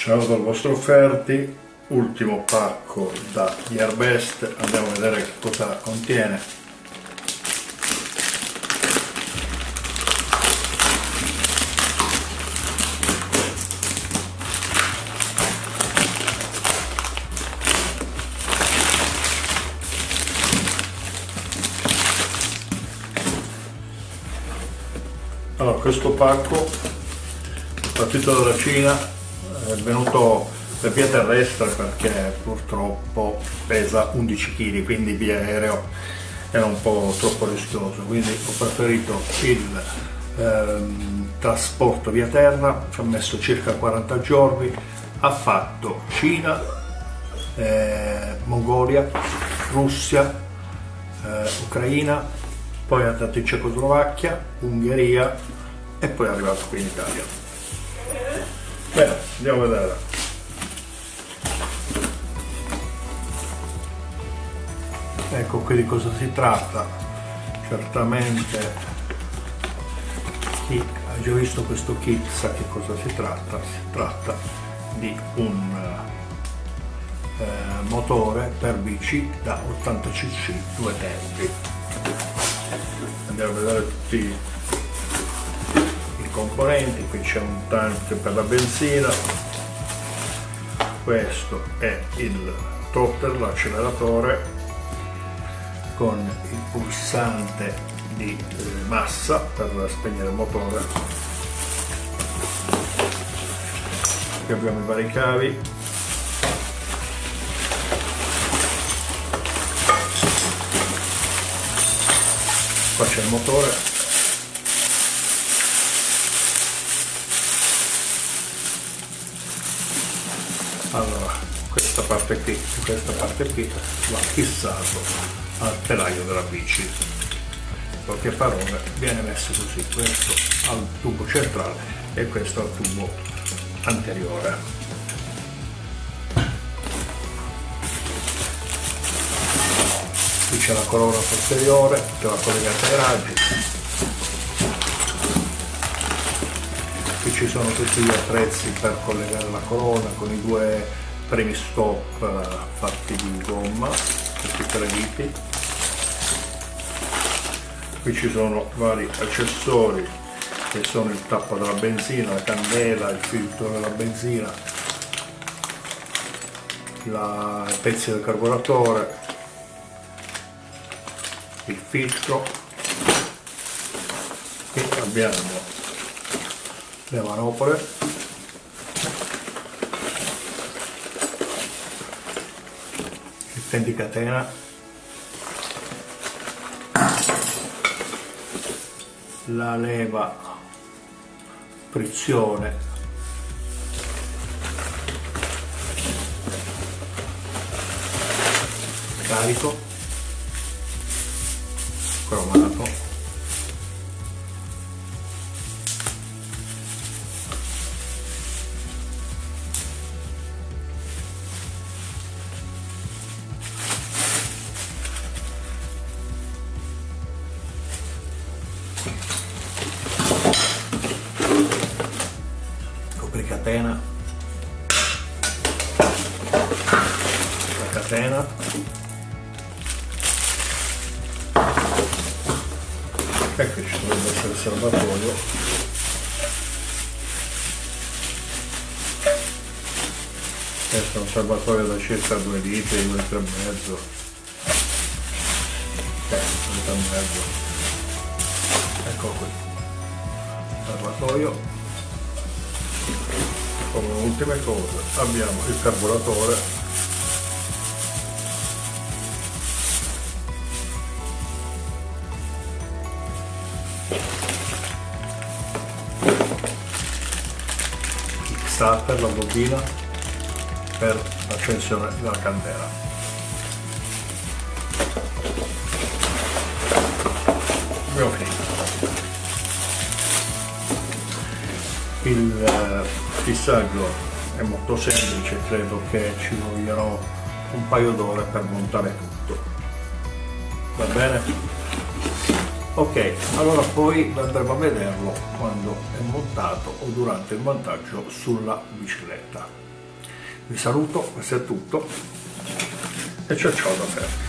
Ciao dal vostro Offerti, ultimo pacco da Gearbest, andiamo a vedere che cosa contiene. Allora, questo pacco è partito dalla Cina, è venuto per via terrestre perché purtroppo pesa 11 kg, quindi via aereo era un po' troppo rischioso, quindi ho preferito il trasporto via terra. Ci ho messo circa 40 giorni, ha fatto Cina, Mongolia, Russia, Ucraina, poi è andato in Cecoslovacchia, Ungheria e poi è arrivato qui in Italia. Bene, andiamo a vedere. Ecco qui di cosa si tratta. Certamente chi ha già visto questo kit sa che cosa si tratta. Si tratta di un motore per bici da 80 cc, due tempi. Andiamo a vedere tutti i componenti. Qui c'è un tank per la benzina, questo è il throttle, l'acceleratore, con il pulsante di massa per spegnere il motore. Qui abbiamo i vari cavi, qua c'è il motore. Allora, questa parte qui e questa parte qui va fissato al telaio della bici. In poche parole viene messo così, questo al tubo centrale e questo al tubo anteriore. Qui c'è la colonna posteriore che va collegata ai raggi. Qui ci sono tutti gli attrezzi per collegare la colonna con i due premi stop fatti di gomma, questi tre viti. Qui ci sono vari accessori che sono il tappo della benzina, la candela, il filtro della benzina, i pezzi del carburatore, il filtro. Qui abbiamo le manopole, il fendicatena, la leva frizione, carico, cromato, catena, la catena, e qui ci dovrebbe essere il serbatoio, questo è un serbatoio da circa 2 litri, 2 litri e mezzo, 2 litri e mezzo, ecco qui, serbatoio. Come ultime cose abbiamo il carburatore, kickstarter, la bobina per l'accensione della candela. Abbiamo finito. Il fissaggio è molto semplice, credo che ci vogliono un paio d'ore per montare tutto. Va bene? Ok, allora poi andremo a vederlo quando è montato o durante il montaggio sulla bicicletta. Vi saluto, questo è tutto e ciao ciao da Ferri.